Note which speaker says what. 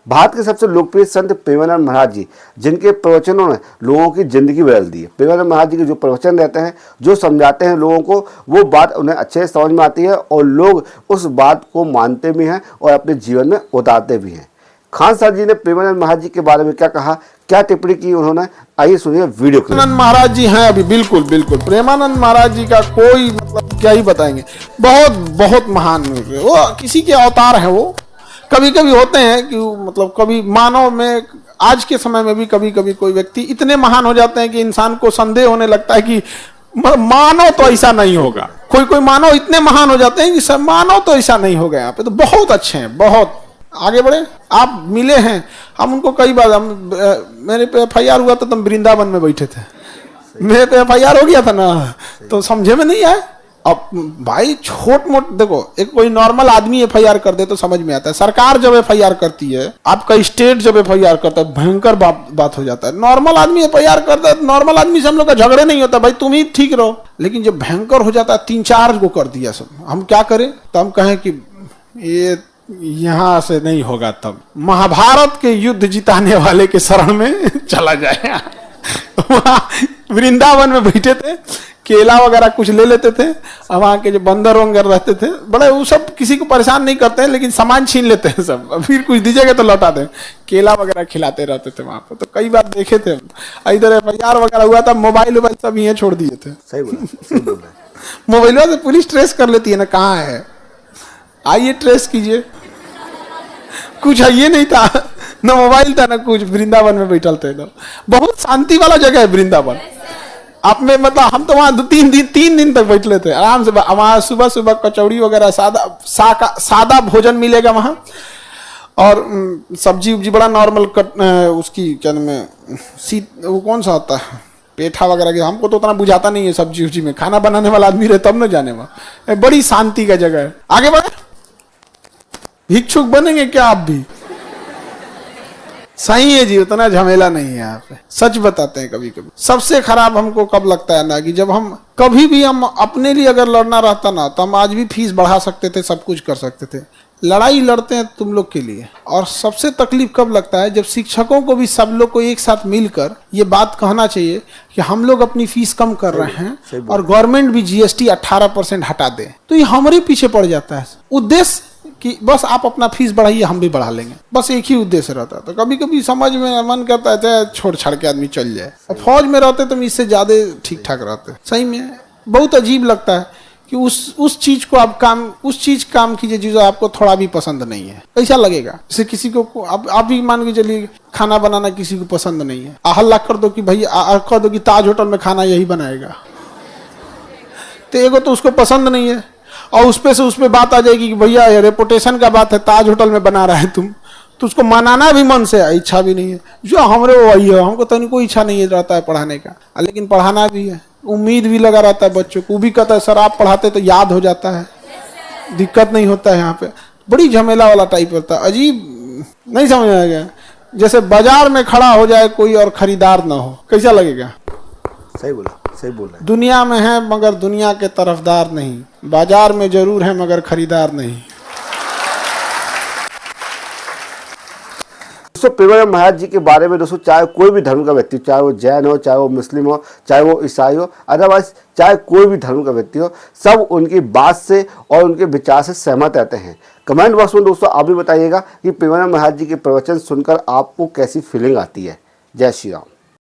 Speaker 1: भारत के सबसे लोकप्रिय संत प्रेमानंद महाराज जी, जिनके प्रवचनों ने लोगों की जिंदगी बदल दी है। प्रेमानंद महाराज जी के जो प्रवचन रहते हैं, जो समझाते हैं लोगों को, वो बात उन्हें अच्छे से समझ में आती है और लोग उस बात को मानते भी हैं और अपने जीवन में उतारते भी हैं। खान सर जी ने प्रेमानंद महाराज जी के बारे में क्या कहा, क्या टिप्पणी की उन्होंने, आइए सुनिए वीडियो।
Speaker 2: प्रेमानंद महाराज जी हैं अभी, बिल्कुल बिल्कुल प्रेमानंद महाराज जी का कोई मतलब क्या ही बताएंगे, बहुत बहुत महान है वो, किसी के अवतार हैं वो। कभी कभी होते हैं कि मतलब कभी मानव में, आज के समय में भी कभी कभी कोई व्यक्ति इतने महान हो जाते हैं कि इंसान को संदेह होने लगता है कि मानव तो ऐसा नहीं होगा। कोई कोई मानव इतने महान हो जाते हैं कि सब मानव तो ऐसा नहीं होगा। यहाँ पे तो बहुत अच्छे हैं, बहुत आगे बढ़े। आप मिले हैं, हम उनको कई बार, हम मेरे पे FIR हुआ था तो हम वृंदावन में बैठे थे, मेरे पे FIR हो गया था ना, तो समझे में नहीं आया। अब भाई छोट मोट देखो, एक कोई नॉर्मल आदमी FIR कर दे तो समझ में आता है, सरकार जब FIR करती है, आपका स्टेट जब FIR करता है, भयंकर बात हो जाता है। नॉर्मल आदमी FIR करता है, नॉर्मल आदमी से हम लोग का झगड़े नहीं होता, भाई तुम ही ठीक रहो। लेकिन जब भयंकर हो जाता है, 3-4 को कर दिया सब, हम क्या करें? तो हम कहें कि ये यहाँ से नहीं होगा, तब महाभारत के युद्ध जिताने वाले के शरण में चला जाए। वहाँ वृंदावन में बैठे थे, केला वगैरह कुछ ले लेते थे, और वहाँ के जो बंदर वंदर रहते थे बड़े, वो सब किसी को परेशान नहीं करते हैं, लेकिन सामान छीन लेते हैं सब, फिर कुछ दीजिएगा तो लौटा दें। केला वगैरह खिलाते रहते थे वहाँ पे, तो कई बार देखे थे। इधर FIR वगैरह हुआ था, मोबाइल सब यहीं छोड़ दिए थे।
Speaker 1: सही बोला।
Speaker 2: मोबाइल से पुलिस ट्रेस कर लेती है ना, कहाँ है, आइए ट्रेस कीजिए। कुछ है ये नहीं था ना, मोबाइल था ना कुछ, वृंदावन में बैठल थे लोग। बहुत शांति वाला जगह है वृंदावन। आप में मतलब हम तो वहाँ 3 दिन तक बैठले थे आराम से। वहाँ सुबह सुबह कचौड़ी वगैरह, सादा भोजन मिलेगा वहाँ, और सब्जी उब्जी बड़ा नॉर्मल उसकी क्या नाम है, वो कौन सा होता है, पेठा वगैरह के, हमको तो उतना बुझाता नहीं है सब्जी उब्जी में, खाना बनाने वाला आदमी रहे तब न जाने। वहाँ बड़ी शांति का जगह है। आगे बढ़े, भिक्षुक बनेंगे क्या आप भी? सही है जी, उतना झमेला नहीं है यहाँ पे। सच बताते हैं, कभी कभी सबसे खराब हमको कब लगता है ना, कि जब हम कभी भी हम अपने लिए अगर लड़ना रहता ना, तो हम आज भी फीस बढ़ा सकते थे, सब कुछ कर सकते थे। लड़ाई लड़ते हैं तुम लोग के लिए। और सबसे तकलीफ कब लगता है, जब शिक्षकों को भी सब लोग को एक साथ मिलकर ये बात कहना चाहिए कि हम लोग अपनी फीस कम कर रहे हैं और गवर्नमेंट भी GST 18% हटा दे, तो ये हमारे पीछे पड़ जाता है। उद्देश्य कि बस आप अपना फीस बढ़ाइए, हम भी बढ़ा लेंगे, बस एक ही उद्देश्य रहता है। तो कभी कभी समझ में मन करता है छोड़ छाड़ के आदमी चल जाए। फौज में रहते तो इससे ज्यादा ठीक ठाक रहते। सही में बहुत अजीब लगता है कि उस चीज को आप काम कीजिए जो आपको थोड़ा भी पसंद नहीं है। ऐसा लगेगा जैसे किसी को आप भी मान के चलिए, खाना बनाना किसी को पसंद नहीं है, हल्ला कर दो कि भैया, कर दो कि ताज होटल में खाना यही बनाएगा, तो एगो तो उसको पसंद नहीं है, और उस पे बात आ जाएगी कि भैया रेपुटेशन का बात है, ताज होटल में बना रहा है तुम, तो उसको मनाना भी मन से इच्छा भी नहीं है। जो हमरे वही है, हमको तो कोई इच्छा नहीं रहता है पढ़ाने का, लेकिन पढ़ाना भी है, उम्मीद भी लगा रहता है बच्चों को। भी कहता है सर आप पढ़ाते तो याद हो जाता है, दिक्कत नहीं होता है। यहाँ पे बड़ी झमेला वाला टाइप होता है, अजीब नहीं समझ में आएगा। जैसे बाजार में खड़ा हो जाए कोई और खरीदार ना हो, कैसा लगेगा?
Speaker 1: सही बोला, सही बोला।
Speaker 2: दुनिया में है मगर दुनिया के तरफदार नहीं, बाजार में जरूर है मगर खरीदार नहीं।
Speaker 1: दोस्तों, प्रेमानंद महाराज जी के बारे में दोस्तों, चाहे कोई भी धर्म का व्यक्ति, चाहे वो जैन हो, चाहे वो मुस्लिम हो, चाहे वो ईसाई हो, अदरवाइज चाहे कोई भी धर्म का व्यक्ति हो, सब उनकी बात से और उनके विचार से सहमत रहते हैं। कमेंट बॉक्स में दोस्तों आप भी बताइएगा कि प्रेमानंद महाराज जी के प्रवचन सुनकर आपको कैसी फीलिंग आती है। जय श्री राम।